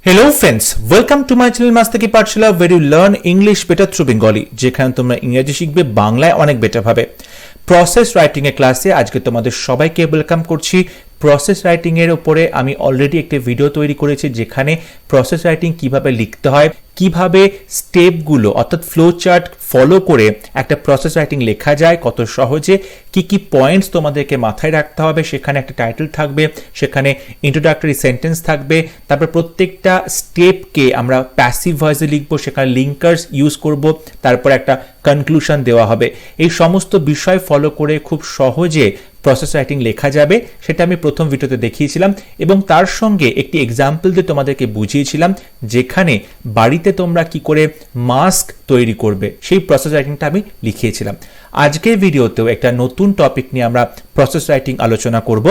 Hello friends, welcome to my channel Masti PATHSHALA where you learn English better through Bengali যেখানে তোমরা ইংরেজি শিখবে বাংলায় অনেক বেটার ভাবে। প্রসেস রাইটিং এর ক্লাসে আজকে তোমাদের সবাইকে ওয়েলকাম করছি। প্রসেস রাইটিং এর উপরে আমি অলরেডি একটা ভিডিও তৈরি করেছি যেখানে প্রসেস রাইটিং কিভাবে লিখতে হয়, কিভাবে স্টেপগুলো অর্থাৎ ফ্লো চার্ট ফলো করে একটা প্রসেস রাইটিং লেখা যায় কত সহজে, কি পয়েন্টস তোমাদেরকে মাথায় রাখতে হবে, সেখানে একটা টাইটেল থাকবে, সেখানে ইন্ট্রোডাক্টরি সেন্টেন্স থাকবে, তারপর প্রত্যেকটা স্টেপকে আমরা প্যাসিভ ভয়েসে লিখবো, সেখানে লিঙ্কার্স ইউজ করব, তারপর একটা কনক্লুশন দেওয়া হবে। এই সমস্ত বিষয় ফলো করে খুব সহজে প্রসেস রাইটিং লেখা যাবে, সেটা আমি প্রথম ভিডিওতে দেখিয়েছিলাম এবং তার সঙ্গে একটি এক্সাম্পল দিয়ে তোমাদেরকে বুঝিয়েছিলাম যেখানে বাড়িতে তোমরা কি করে মাস্ক তৈরি করবে সেই প্রসেস রাইটিংটা আমি লিখিয়েছিলাম। আজকের ভিডিওতেও একটা নতুন টপিক নিয়ে আমরা প্রসেস রাইটিং আলোচনা করব।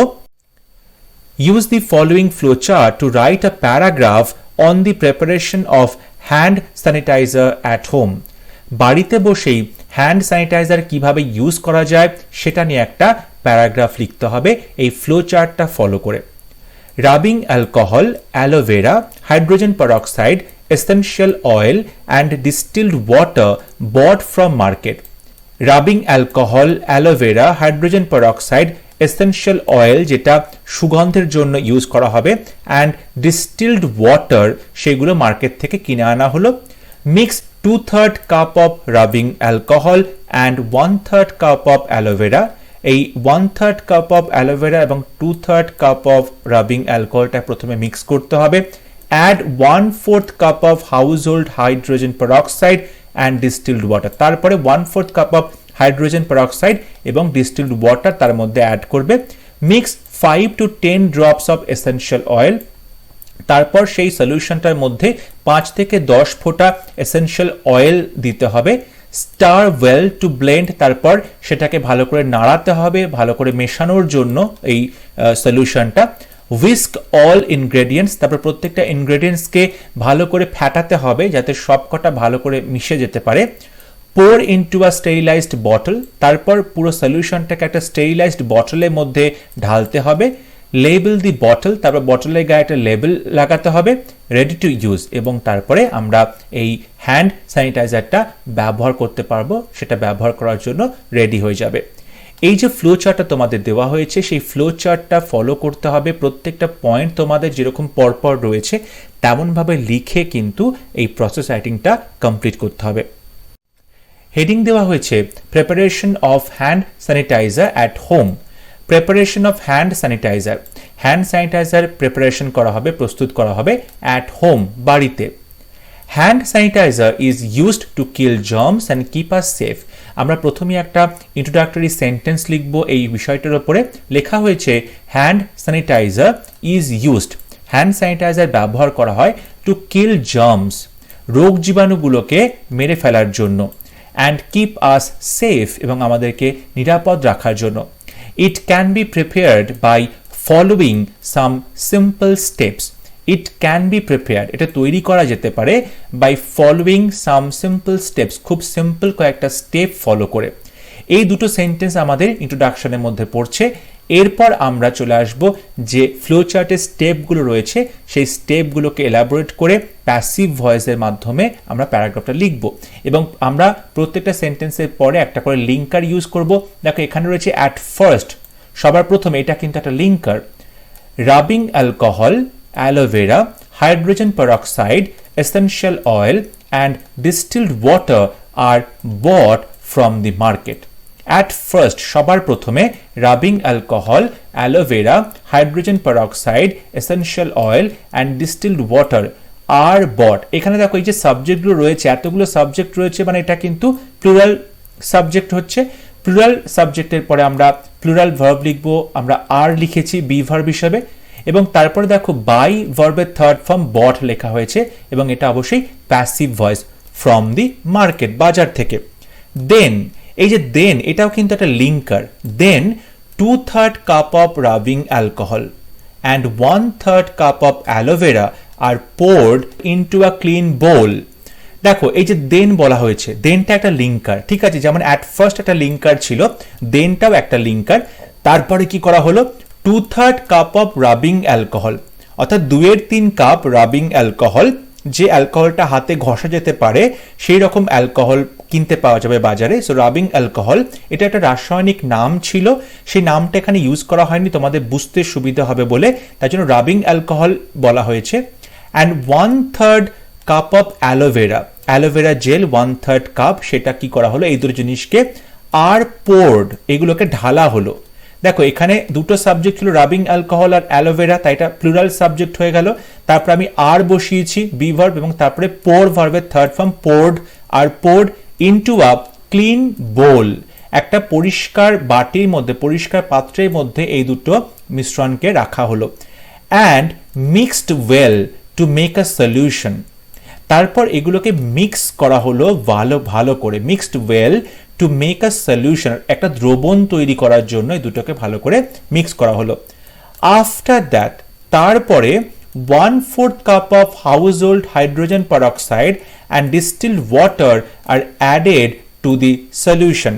Use the following flowchart to write a paragraph on the preparation of hand sanitizer at home. বাড়িতে বসেই হ্যান্ড স্যানিটাইজার কিভাবে ইউজ করা যায় সেটা নিয়ে একটা প্যারাগ্রাফ লিখতে হবে এই ফ্লো চার্টটা ফলো করে। Rubbing alcohol, aloe vera, hydrogen peroxide, essential oil and distilled water bought from market. Rubbing alcohol, aloe vera, hydrogen peroxide, essential oil যেটা সুগন্ধের জন্য ইউজ করা হবে, অ্যান্ড ডিস্টিলড ওয়াটার সেগুলো মার্কেট থেকে কিনে আনা হলো। Mix 2/3 cup of rubbing alcohol and 1/3 cup of aloe vera. এই 1/3 কাপ অফ অ্যালোভেরা এবং 2/3 কাপ অফ রাবিং অ্যালকোহলটা প্রথমে মিক্স করতে হবে। Add 1/4 cup of household hydrogen peroxide and distilled water. তারপরে 1/4 কাপ অফ হাইড্রোজেন পেরক্সাইড এবং ডিস্টিলড ওয়াটার তার মধ্যে add করবে। Mix 5 to 10 drops of essential oil. তারপর সেই সলিউশনটার মধ্যে 5 থেকে 10 ফোঁটা এসেনশিয়াল অয়েল দিতে হবে। স্টার ওয়েল টু ব্লেন্ড, তারপর সেটাকে ভালো করে নাড়াতে হবে ভালো করে মেশানোর জন্য এই সলিউশনটা। হুইস্ক অল ইনগ্রেডিয়েন্টস, তারপর প্রত্যেকটা ইনগ্রেডিয়েন্টসকে ভালো করে ফ্যাটাতে হবে যাতে সবকটা ভালো করে মিশে যেতে পারে। পোর ইনটু আ স্টেরিলাইজড বটল, তারপর পুরো সলিউশনটাকে একটা স্টেরিলাইজড বটলের মধ্যে ঢালতে হবে। লেবেল দি বটল, তারপর বটলের গায়ে একটা লেবেল লাগাতে হবে। রেডি টু ইউজ, এবং তারপরে আমরা এই হ্যান্ড স্যানিটাইজারটা ব্যবহার করতে পারবো, সেটা ব্যবহার করার জন্য রেডি হয়ে যাবে। এই যে ফ্লো চার্টটা তোমাদের দেওয়া হয়েছে সেই ফ্লো চার্টটা ফলো করতে হবে। প্রত্যেকটা পয়েন্ট তোমাদের যেরকম পরপর রয়েছে তেমনভাবে লিখে কিন্তু এই প্রসেস রাইটিংটা কমপ্লিট করতে হবে। হেডিং দেওয়া হয়েছে preparation of hand sanitiser at home. Preparation of hand sanitiser, hand sanitiser preparation করা হবে, প্রস্তুত করা হবে অ্যাট হোম, বাড়িতে। Hand sanitiser is used to kill germs and keep us safe. আমরা প্রথমে একটা ইন্ট্রোডাক্টরি সেন্টেন্স লিখব এই বিষয়টার উপরে। লেখা হয়েছে hand sanitiser is used, hand sanitiser ব্যবহার করা হয় টু কিল জার্মস, রোগ জীবাণুগুলোকে মেরে ফেলার জন্য, অ্যান্ড কিপ আস সেফ, এবং আমাদেরকে নিরাপদ রাখার জন্য। It can be prepared by following some simple steps. It can be prepared, এটা তৈরি করা যেতে পারে by following some simple steps, খুব সিম্পল কয়েকটা স্টেপ ফলো করে। এই দুটো সেন্টেন্স আমাদের ইন্ট্রোডাকশনের মধ্যে পড়ছে। এরপর আমরা চলে আসব যে ফ্লো চার্টের স্টেপগুলো রয়েছে সেই স্টেপগুলোকে এলাবোরেট করে প্যাসিভ ভয়েসের মাধ্যমে আমরা প্যারাগ্রাফটা লিখব, এবং আমরা প্রত্যেকটা সেন্টেন্সের পরে একটা করে লিঙ্কার ইউজ করব। দেখো এখানে রয়েছে অ্যাট ফার্স্ট, সবার প্রথমে এটা কিন্তু একটা linker. Rubbing alcohol, aloe vera, hydrogen peroxide, essential oil and distilled water are bought from the market. At first, সবার প্রথমে rubbing alcohol, aloe vera, hydrogen peroxide, essential oil and distilled water are bought. এখানে দেখো এই যে সাবজেক্টগুলো রয়েছে, এতগুলো সাবজেক্ট রয়েছে, মানে এটা কিন্তু প্লুরাল সাবজেক্ট হচ্ছে। প্লুরাল সাবজেক্টের পরে আমরা প্লুরাল ভার্ব লিখব, আমরা আর লিখেছি বি ভার্ব হিসাবে, এবং তারপরে দেখো বাই ভার্বের থার্ড ফর্ম বট লেখা হয়েছে, এবং এটা অবশ্যই passive voice, from the market, বাজার থেকে। দেন, এই যে দেন এটাও কিন্তু একটা linker. Then 2/3 cup of rubbing alcohol and 1/3 cup of aloe vera are poured into a clean bowl. দেখো এই যে দেন বলা হয়েছে, দেনটা একটা লিঙ্কার, ঠিক আছে, যেমন অ্যাট ফার্স্ট একটা লিঙ্কার ছিল, দেনটাও একটা লিঙ্কার। তারপরে কি করা হলো, 2/3 কাপ অফ রাবিং অ্যালকোহল, অর্থাৎ 2/3 কাপ রাবিং অ্যালকোহল, যে অ্যালকোহলটা হাতে ঘষা যেতে পারে সেই রকম অ্যালকোহল কিনতে পাওয়া যাবে বাজারে। সো রাবিং অ্যালকোহল এটা একটা রাসায়নিক নাম ছিল, সেই নামটা এখানে ইউজ করা হয়নি তোমাদের বুঝতে সুবিধা হবে বলে, তার জন্য রাবিং অ্যালকোহল বলা হয়েছে। And 1/3 cup of aloe vera gel 1/3 cup, সেটা কি করা হলো, এই দুটো জিনিসকে আর পোর্ড, এগুলোকে ঢালা হলো। দেখো এখানে দুটো সাবজেক্ট ছিল রাবিং অ্যালকোহল আর অ্যালোভেরা, তাই এটা প্লুরাল সাবজেক্ট হয়ে গেল। তারপর আমি আর বসিয়েছি বি ভার্ব, এবং তারপরে পোর ভার্বের third form poured, are poured into a clean bowl, একটা পরিষ্কার বাটির মধ্যে, পরিষ্কার পাত্রের মধ্যে এই দুটো মিশ্রণকে রাখা হলো। And mixed well to make a solution, তারপর এগুলোকে মিক্স করা হলো ভালো করে, mixed well to make a solution, একটা দ্রবণ তৈরি করার জন্য এই দুটোকে ভালো করে মিক্স করা হলো। আফটার দ্যাট, তারপরে 1/4 cup of household hydrogen peroxide and distilled water are added to the solution.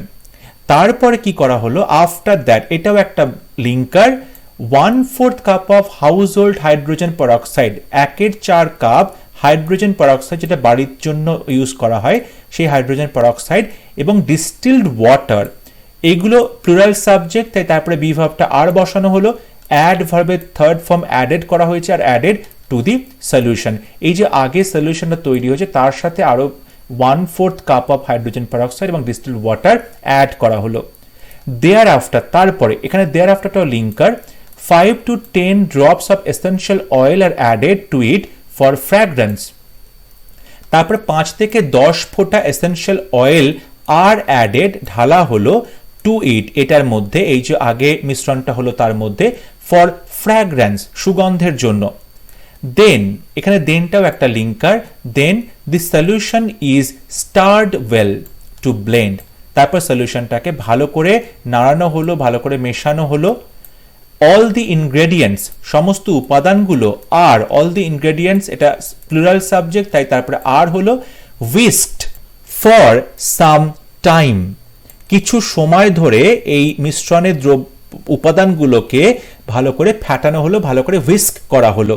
তারপরে কি করা হলো, আফটার দ্যাট, এটাও একটা linker, 1/4 cup of household hydrogen peroxide, 1/4 cup hydrogen peroxide, যেটা বাড়ির জন্য ইউজ করা হয় সেই হাইড্রোজেন পারঅক্সাইড, এবং ডিস্টিলড ওয়াটার, এগুলো প্লুরাল সাবজেক্ট, তাই তারপরে বি ভার্বটা আর বসানো হলো, অ্যাড ভার্বের থার্ড ফর্ম অ্যাডেড করা হয়েছে, আর অ্যাডেড টু দি সলিউশন। এই যে আগে সলিউশনটা তৈরি হয়েছে তার সাথে আরো 1/4 কাপ অফ হাইড্রোজেন পারঅক্সাইড এবং ডিস্টিলড ওয়াটার অ্যাড করা হলো। দেয়ার আফটার, তারপরে এখানে দেয়ার আফটারটাও linker, 5 to 10 drops of essential oil are added to it for fragrance, তারপরে 5 থেকে 10 ফোঁটা এসেনশিয়াল অয়েল আর অ্যাডেড, ঢালা হলো, টু ইট, এটার মধ্যে, এই যে আগে মিশ্রণটা হলো তার মধ্যে, ফর ফ্র্যাগ্রেন্স, সুগন্ধের জন্য। দেন, এখানে দেনটাও একটা linker, then the solution is stirred well to blend, তারপর সলিউশনটাকে ভালো করে নাড়ানো হলো, ভালো করে মেশানো হলো। অল দি ইনগ্রেডিয়েন্টস, সমস্ত উপাদানগুলো, আর অল দি ইনগ্রেডিয়েন্টস, এটা প্লুরাল সাবজেক্ট, তাই তারপরে আর হলো, হুইস্কড ফর সাম টাইম, কিছু সময় ধরে এই মিশ্রণের উপাদানগুলোকে ভালো করে ফ্যাটানো হলো, ভালো করে হুইস্ক করা হলো।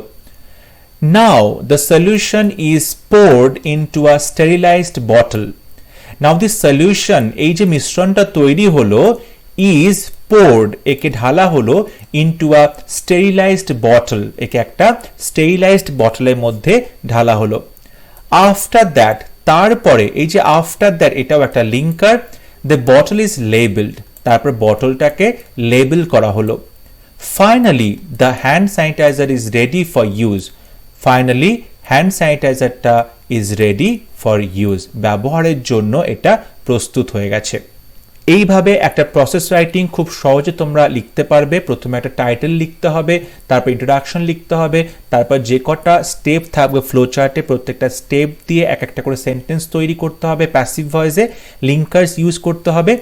Now the solution is poured into a sterilised bottle, now this solution, এই যে মিশ্রণটা তৈরি হলো, ইজ পোর্ড, একে ঢালা হলো, ইনটু আ স্টেরিলাইজড বটল, একে একটা স্টেরিলাইজড বটলের মধ্যে ঢালা হলো। আফটার দ্যাট, তারপরে, এই যে আফটার দ্যাট এটাও একটা linker, the bottle is labelled, তারপর বটলটাকে লেবেল করা হলো। Finally the hand sanitiser is ready for use, finally hand স্যানিটাইজারটা ইজ রেডি ফর ইউজ, ব্যবহারের জন্য এটা প্রস্তুত হয়ে গেছে। এইভাবে একটা প্রসেস রাইটিং খুব সহজে তোমরা লিখতে পারবে। প্রথমে একটা টাইটেল লিখতে হবে, তারপর ইন্ট্রোডাকশন লিখতে হবে, তারপর যে কটা স্টেপ থাকবে ফ্লো চার্টে প্রত্যেকটা স্টেপ দিয়ে এক একটা করে সেন্টেন্স তৈরি করতে হবে, প্যাসিভ ভয়েসে লিঙ্কার্স ইউজ করতে হবে।